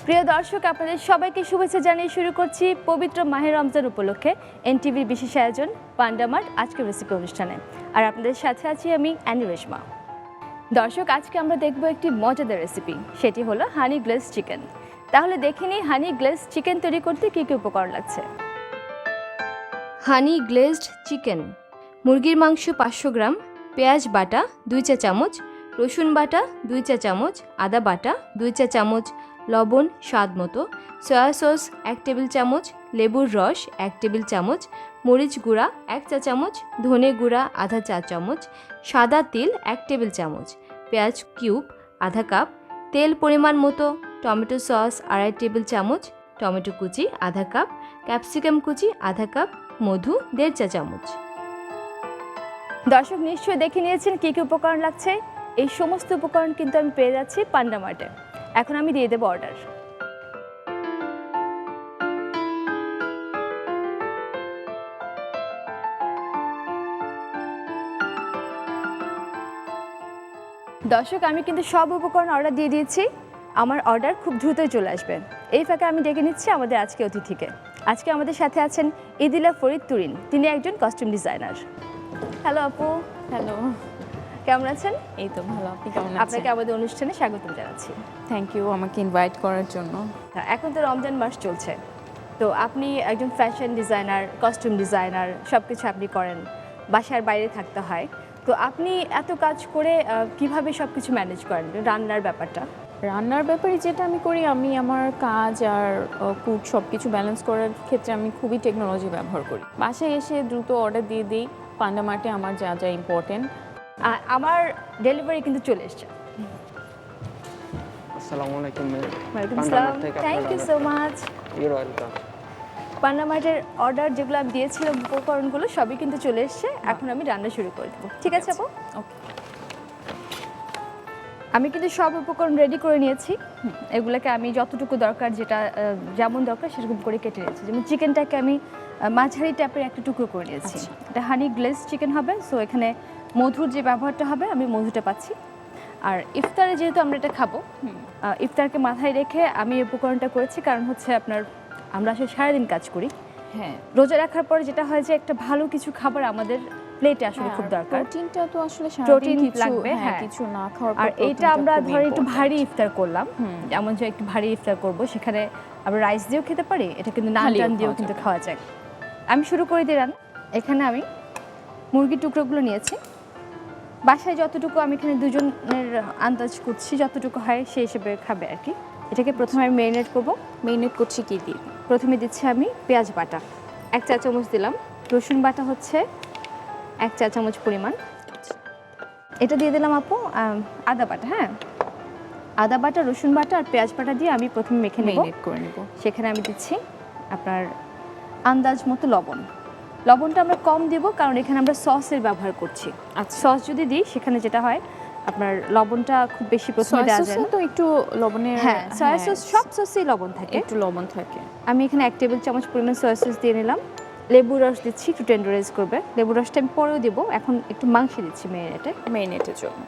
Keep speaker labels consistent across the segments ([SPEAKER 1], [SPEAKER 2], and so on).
[SPEAKER 1] প্রিয় দর্শক, আপনাদের সবাইকে শুভেচ্ছা জানিয়ে শুরু করছি পবিত্র মাহে রমজান উপলক্ষে এনটিভির বিশেষ আয়োজন পান্ডা মার্ট আজকের রেসিপি অনুষ্ঠানে। আর আপনাদের সাথে আছি আমি রেশমা। দর্শক, আজকে আমরা দেখব একটি মজাদার রেসিপি, সেটি হলো হানি গ্লেজ চিকেন। তাহলে দেখে নিই হানি গ্লেজ চিকেন তৈরি করতে কী কী উপকরণ লাগছে। হানি গ্লেজড চিকেন: মুরগির মাংস 500 গ্রাম, পেঁয়াজ বাটা 2 চা চামচ, রসুন বাটা 2 চা চামচ, আদা বাটা 2 চা চামচ, লবণ স্বাদ মতো, সয়া সস 1 টেবিল চামচ, লেবুর রস 1 টেবিল চামচ, মরিচ গুঁড়া 1 চা চামচ, ধনে গুঁড়া আধা চা চামচ, সাদা তিল 1 টেবিল চামচ, পেঁয়াজ কিউব আধা কাপ, তেল পরিমাণ মতো, টমেটো সস 2.5 টেবিল চামচ, টমেটো কুচি আধা কাপ, ক্যাপসিকাম কুচি আধা কাপ, মধু 1.5 চা চামচ। দর্শক, নিশ্চয়ই দেখে নিয়েছেন কী কী উপকরণ লাগছে। এই সমস্ত উপকরণ কিন্তু আমি পেয়ে যাচ্ছি পান্ডা মার্টে। এখন আমি দিয়ে দেবো অর্ডার। দর্শক, আমি কিন্তু সব উপকরণ অর্ডার দিয়ে দিয়েছি। আমার অর্ডার খুব দ্রুতই চলে আসবে। এই ফাঁকে আমি ডেকে নিচ্ছি আমাদের আজকে অতিথিকে। আজকে আমাদের সাথে আছেন ইদিলা ফরিদ তুরিন, তিনি একজন কস্টিউম ডিজাইনার। হ্যালো আপু।
[SPEAKER 2] হ্যালো,
[SPEAKER 1] কেমন আছেন?
[SPEAKER 2] এই তো ভালো। আপনি কেমন আছেন?
[SPEAKER 1] আপনাকে আমাদের অনুষ্ঠানে স্বাগত জানাচ্ছি।
[SPEAKER 2] থ্যাংক ইউ আমাকে ইনভাইট করার জন্য।
[SPEAKER 1] এখন তো রমজান মাস চলছে, তো আপনি একজন ফ্যাশন ডিজাইনার, কস্টিউম ডিজাইনার, সব কিছু আপনি করেন, বাসার বাইরে থাকতে হয়। তো আপনি এত কাজ করে কিভাবে সব কিছু ম্যানেজ করেন, রান্নার ব্যাপারটা?
[SPEAKER 2] রান্নার ব্যাপারে যেটা আমি করি, আমি আমার কাজ আর কুক সব কিছু ব্যালেন্স করার ক্ষেত্রে আমি খুবই টেকনোলজি ব্যবহার করি। বাসায় এসে দ্রুত অর্ডার দিয়ে দিই পান্ডা মার্টে আমার যা যা ইম্পর্টেন্ট।
[SPEAKER 1] আমার ডেলিভারি কিন্তু চলে এসেছে।
[SPEAKER 3] আসসালামু আলাইকুম ম্যাম।
[SPEAKER 1] ওয়ালাইকুম আসসালাম, thank you so much.
[SPEAKER 3] You're welcome.
[SPEAKER 1] Panda মার্টের অর্ডার যেগুলো আমি দিয়েছিলাম, উপকরণগুলো সবই কিন্তু চলে এসেছে। এখন আমি রান্না শুরু করে দেবো, ঠিক আছে আপু?
[SPEAKER 2] ওকে।
[SPEAKER 1] আমি কিন্তু সব উপকরণ রেডি করে নিয়েছি। এগুলোকে আমি যতটুকু দরকার, যেটা যেমন দরকার সেরকম করে কেটে নিয়েছি। যেমন চিকেনটাকে আমি মাঝারি টাইপের একটা টুকরো করে নিয়েছি। এটা হানি গ্লেজ চিকেন হবে, সো এখানে মধুর যে ব্যবহারটা হবে আমি মধুটা পাচ্ছি। আর ইফতারে যেহেতু আমরা এটা খাবো, ইফতারকে মাথায় রেখে আমি উপকরণটা করেছি। কারণ হচ্ছে আমরা আসলে সারাদিন কাজ করি।
[SPEAKER 2] হ্যাঁ,
[SPEAKER 1] রোজা রাখার পরে যেটা হয় যে একটা ভালো কিছু খাবার আমাদের প্লেটে আসলে খুব দরকার।
[SPEAKER 2] প্রোটিনটা তো আসলে
[SPEAKER 1] প্রোটিন লাগবে,
[SPEAKER 2] হ্যাঁ, কিছু না খাওয়ার পর।
[SPEAKER 1] আর এইটা আমরা ধরি একটু ভারী ইফতার করলাম, যেমন যে একটু ভারী ইফতার করব, সেখানে আমরা রাইস দিয়েও খেতে পারি, এটা কিন্তু নান দিয়েও কিন্তু খাওয়া যায়। আমি শুরু করে দিলাম। এখানে আমি মুরগির টুকরোগুলো নিয়েছি। বাসায় যতটুকু আমি এখানে দুজনের আন্দাজ করছি, যতটুকু হয় সেই হিসেবে খাবে আর কি। এটাকে প্রথমে আমি ম্যারিনেট করব।
[SPEAKER 2] মেরিনেট করছি কি দিয়ে?
[SPEAKER 1] প্রথমে দিচ্ছি আমি পেঁয়াজ বাটা 1 চা চামচ দিলাম, রসুন বাটা হচ্ছে 1 চা চামচ পরিমাণ। এটা দিয়ে দিলাম আপু আদা বাটা। হ্যাঁ, আদা বাটা, রসুন বাটা আর পেঁয়াজ বাটা দিয়ে আমি প্রথমে মেখে
[SPEAKER 2] মেরিনেট করে নেব।
[SPEAKER 1] সেখানে আমি দিচ্ছি আপনার আন্দাজ মতো লবণ। লবণটা আমরা কম দেব, কারণ এখানে আমরা সসের ব্যবহার করছি।
[SPEAKER 2] আচ্ছা,
[SPEAKER 1] সস যদি দিই সেখানে যেটা হয় আপনার লবণটা খুব বেশি প্রথমে দেওয়া যায় না।
[SPEAKER 2] তো একটু লবণের,
[SPEAKER 1] হ্যাঁ, সয়া সস সব সসেই লবণ থাকে,
[SPEAKER 2] একটু লবণ থাকে।
[SPEAKER 1] আমি এখানে 1 টেবিল চামচ পরিমাণ সয়া সস দিয়ে নিলাম। লেবুর রস দিচ্ছি, একটু টেন্ডারাইজ করবে। লেবুর রসটা আমি পরেও দেবো, এখন একটু মাংসে দিচ্ছি
[SPEAKER 2] মেরিনেটের জন্য।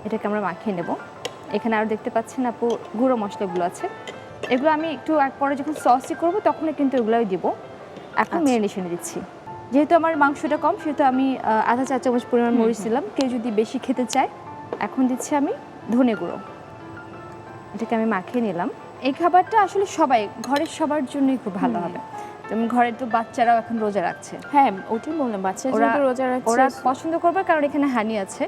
[SPEAKER 1] এটাকে আমরা মাখিয়ে নেব। এখানে আরও দেখতে পাচ্ছেন আপু গুঁড়ো মশলাগুলো আছে, এগুলো আমি একটু পরে যখন সসই করবো তখনই কিন্তু এগুলোই দিব। এখন ম্যারিনেশনে দিচ্ছি। যেহেতু আমার মাংসটা কম, সেহেতু আমি আধা চা চামচ পরিমাণ মরিচ দিলাম। কেউ যদি বেশি খেতে চায়, এখন দিচ্ছি আমি ধনে গুঁড়ো। এটাকে আমি মাখিয়ে নিলাম। এই খাবারটা আসলে সবাই, ঘরের সবার জন্যই খুব ভালো হবে। যেমন ঘরের তো বাচ্চারাও এখন রোজা রাখছে।
[SPEAKER 2] হ্যাঁ, ওটাই বললাম, বাচ্চারা রোজা রাখছে,
[SPEAKER 1] ওরা পছন্দ করবে, কারণ এখানে হানি আছে।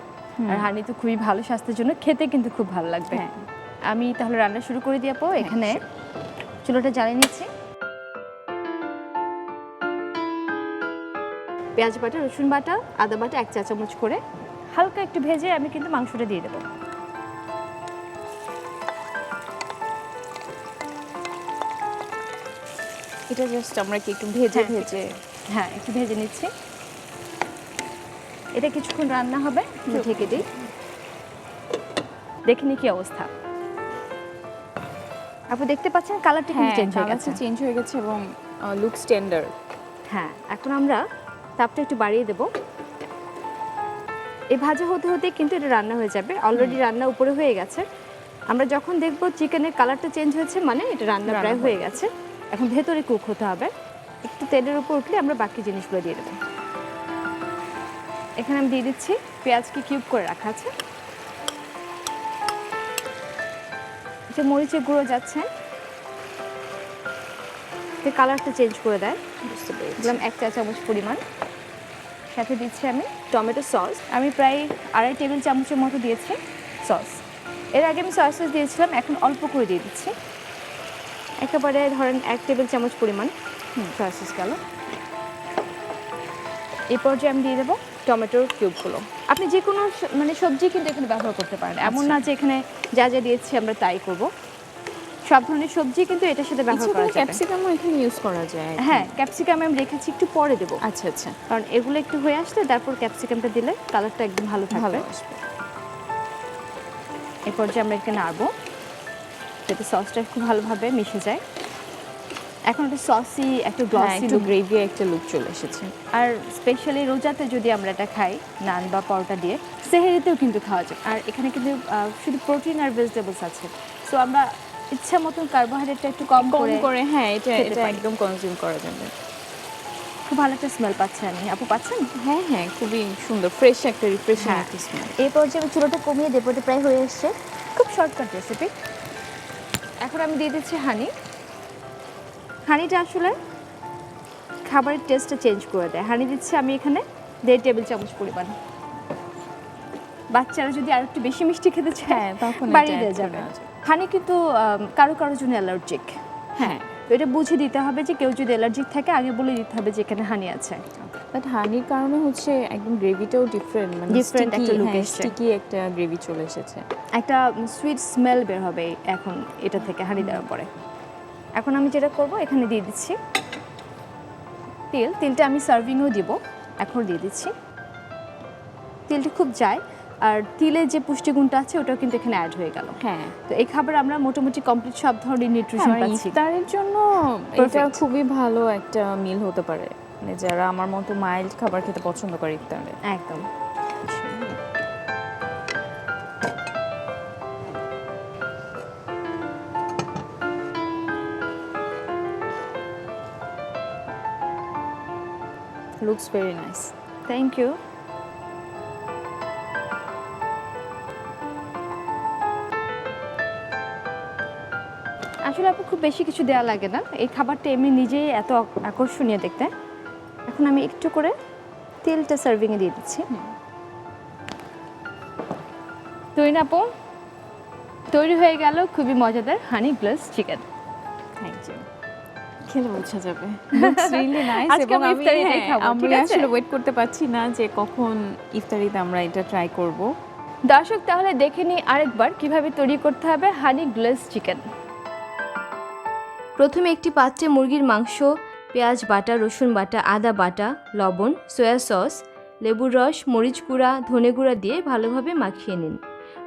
[SPEAKER 1] আর হানি তো খুবই ভালো স্বাস্থ্যের জন্য, খেতে কিন্তু খুব ভালো লাগবে। আমি তাহলে রান্না শুরু করে দিয়ে আপু। এখানে চুলোটা জ্বালিয়ে নিচ্ছি। পেঁয়াজ বাটা, রসুন বাটা, আদা বাটা 1 চা চামচ করে হালকা একটু ভেজে আমি কিন্তু মাংসটা দিয়ে দেবো।
[SPEAKER 2] এটা জাস্ট আমরা কি একটু ভেজে
[SPEAKER 1] হ্যাঁ, একটু ভেজে নিচ্ছি। এটা কিছুক্ষণ রান্না হবে, ঢেকে দিই। দেখিনি কি অবস্থা আপু, দেখতে পাচ্ছেন কালারটা কিন্তু
[SPEAKER 2] চেঞ্জ হয়ে গেছে এবং লুক স্ট্যান্ডার্ড।
[SPEAKER 1] হ্যাঁ, এখন আমরা তাপটা একটু বাড়িয়ে দেব। এই ভাজা হতে হতে কিন্তু এটা রান্না হয়ে যাবে। অলরেডি রান্না উপরে হয়ে গেছে। আমরা যখন দেখব চিকেনের কালারটা চেঞ্জ হয়েছে মানে এটা রান্না প্রায় হয়ে গেছে। এখন ভেতরে কুক হতে হবে। একটু তেলের উপর উঠলে আমরা বাকি জিনিসগুলো দিয়ে দেবো। এখানে আমি দিয়ে দিচ্ছি পেঁয়াজকে কিউব করে রাখা আছে। যে মরিচের গুঁড়ো যাচ্ছে, কালারটা চেঞ্জ করে দেয়। বুঝতে পেরেছি। দিলাম 1 চা চামচ পরিমাণ। সাথে দিচ্ছি আমি টমেটো সস। আমি প্রায় 2.5 টেবিল চামচের মতো দিয়েছি সস। এর আগে আমি সয়া সস দিয়েছিলাম, এখন অল্প করে দিয়ে দিচ্ছি। একেবারে ধরেন 1 টেবিল চামচ পরিমাণ সয়া সস গেল। এই পর্যায়ে আমি দিয়ে দেবো টমেটোর কিউবগুলো। আপনি যে কোনো মানে সবজি কিন্তু এখানে ব্যবহার করতে পারেন, এমন না যে এখানে যা যা দিয়েছি আমরা তাই করব। সব ধরনের সবজি কিন্তু এটার সাথে ব্যবহার করা যাবে।
[SPEAKER 2] ক্যাপসিকামও এখানে ইউজ করা যায়।
[SPEAKER 1] হ্যাঁ, ক্যাপসিকাম আমি রেখেছি একটু পরে দেবো।
[SPEAKER 2] আচ্ছা আচ্ছা,
[SPEAKER 1] কারণ এগুলো একটু হয়ে আসলে তারপর ক্যাপসিকামটা দিলে কালারটা একদম ভালো থাকবে। এই পর্যায়ে আমরা এখানে নাড়বো যাতে সসটা খুব ভালোভাবে মিশে যায়। এখন একটা সসি, একটা গ্লসি,
[SPEAKER 2] একটু গ্রেভি একটা লুক চলে এসেছে।
[SPEAKER 1] আর স্পেশালি রোজাতে যদি আমরা এটা খাই নান বা পরোটা দিয়ে, সেহরিতেও কিন্তু খাওয়া যায়। আর এখানে কিন্তু শুধু প্রোটিন আর ভেজিটেবলস আছে, সো আমরা ইচ্ছা মতন কার্বোহাইড্রেটটা একটু কম করে
[SPEAKER 2] হ্যাঁ এটা একদম কনজিউম করা যাবে।
[SPEAKER 1] খুব ভালো একটা স্মেল পাচ্ছি আমি। আপু পাচ্ছেন?
[SPEAKER 2] হ্যাঁ হ্যাঁ, খুবই সুন্দর, ফ্রেশ একটা রিফ্রেশিং একটা স্মেল।
[SPEAKER 1] এই পর্যায়ে আমি চুলাটা কমিয়ে দেবো, এটা প্রায় হয়ে এসছে। খুব শর্টকাট রেসিপি। এখন আমি দিয়ে দিচ্ছি হানি। হানিটা আসলে খাবারের টেস্টটা চেঞ্জ করে দেয়। হানি দিচ্ছি আমি এখানে 1.5 টেবিল চামচ পরিমাণ। বাচ্চারা যদি আর একটু বেশি মিষ্টি খেতে চায়
[SPEAKER 2] তখন
[SPEAKER 1] বাড়িয়ে দেওয়া যাবে। হানি কিন্তু কারো জন্য অ্যালার্জিক। হ্যাঁ, তো এটা বুঝে দিতে হবে যে কেউ যদি অ্যালার্জিক থাকে আগে বলে দিতে হবে যে এখানে হানি আছে।
[SPEAKER 2] বাট হানির কারণে হচ্ছে একদম গ্রেভিটাও ডিফারেন্ট, মানে
[SPEAKER 1] ডিফারেন্ট একটা লুক এসেছে,
[SPEAKER 2] স্টিকি একটা গ্রেভি চলে এসেছে।
[SPEAKER 1] একটা সুইট স্মেল বের হবে এখন এটা থেকে হানি দেওয়ার পরে। এখন আমি যেটা করব এখানে দিয়ে দিচ্ছি তেল। তেলটা আমি সার্ভিংও দিব, এখন দিয়ে দিচ্ছি। তেলটা খুব যায়, আর তিলের যে পুষ্টিগুণটা আছে ওটাও কিন্তু এখানে অ্যাড হয়ে গেল।
[SPEAKER 2] হ্যাঁ,
[SPEAKER 1] তো এই খাবার আমরা মোটামুটি কমপ্লিট সব ধরনের নিউট্রিশন পাচ্ছি।
[SPEAKER 2] ইফতারের জন্য এটা খুবই ভালো একটা মিল হতে পারে, মানে যারা আমার মতো মাইল্ড খাবার খেতে পছন্দ করে ইফতারে।
[SPEAKER 1] একদম।
[SPEAKER 2] Looks very nice.
[SPEAKER 1] Thank you. আসলে আপু খুব বেশি কিছু দেওয়া লাগে না, এই খাবারটা এমনি নিজেই এত আকর্ষণীয় দেখতে। এখন আমি একটু করে তেলটা সার্ভিংয়ে দিয়ে দিচ্ছি। তৈরি আপু, তৈরি হয়ে গেল খুবই মজাদার honey glaze chicken.
[SPEAKER 2] Thank you. খেলে বোঝা যাবে, লুকস রিয়েলি নাইস।
[SPEAKER 1] আজকে আমি ইফতারিতেই খাবো, ঠিক আছে?
[SPEAKER 2] আসলে ওয়েট করতে পারছি না যে কখন ইফতারিতে আমরা এটা ট্রাই করব।
[SPEAKER 1] দর্শক তাহলে দেখে নিই আরেকবার কিভাবে তৈরি করতে হবে হানি গ্লাস চিকেন। প্রথমে একটি পাত্রে মুরগির মাংস, পেঁয়াজ বাটা, রসুন বাটা, আদা বাটা, লবণ, সয়া সস, লেবুর রস, মরিচ গুঁড়া, ধনে গুঁড়া দিয়ে ভালোভাবে মাখিয়ে নিন।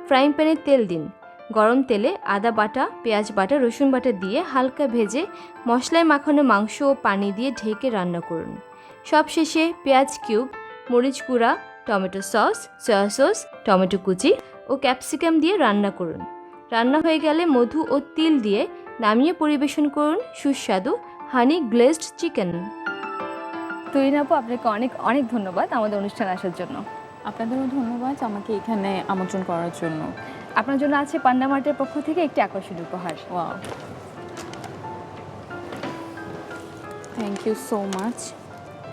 [SPEAKER 1] ফ্রাইং প্যানে তেল দিন। গরম তেলে আদা বাটা, পেঁয়াজ বাটা, রসুন বাটা দিয়ে হালকা ভেজে মশলায় মাখানো মাংস ও পানি দিয়ে ঢেকে রান্না করুন। সবশেষে পেঁয়াজ কিউব, মরিচ গুঁড়া, tomato sauce, soya sauce, tomato কুচি ও ক্যাপসিকাম দিয়ে রান্না করুন। রান্না হয়ে গেলে মধু ও তিল দিয়ে নামিয়ে পরিবেশন করুন সুস্বাদু হানি গ্লেজড চিকেন। তুহিন আপু, আপনাকে অনেক অনেক ধন্যবাদ আমাদের অনুষ্ঠানে আসার জন্য।
[SPEAKER 2] আপনাদেরও ধন্যবাদ আমাকে এখানে আমন্ত্রণ করার জন্য।
[SPEAKER 1] আপনার জন্য আছে পান্ডা মার্টের পক্ষ থেকে একটি আকর্ষণীয় উপহার।
[SPEAKER 2] Wow, thank you so much.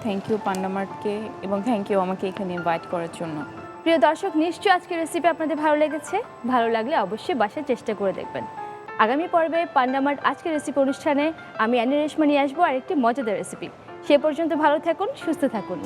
[SPEAKER 2] Thank you Panda মার্টকে, এবং থ্যাংক ইউ আমাকে এখানে ইনভাইট করার জন্য।
[SPEAKER 1] প্রিয় দর্শক, নিশ্চয়ই আজকের রেসিপি আপনাদের ভালো লেগেছে। ভালো লাগলে অবশ্যই বাসায় চেষ্টা করে দেখবেন। আগামী পর্বে পান্ডা মার্ট আজকের রেসিপি অনুষ্ঠানে আমি অ্যানি রেশমা নিয়ে আসবো আরেকটি মজাদার রেসিপি। সে পর্যন্ত ভালো থাকুন, সুস্থ থাকুন।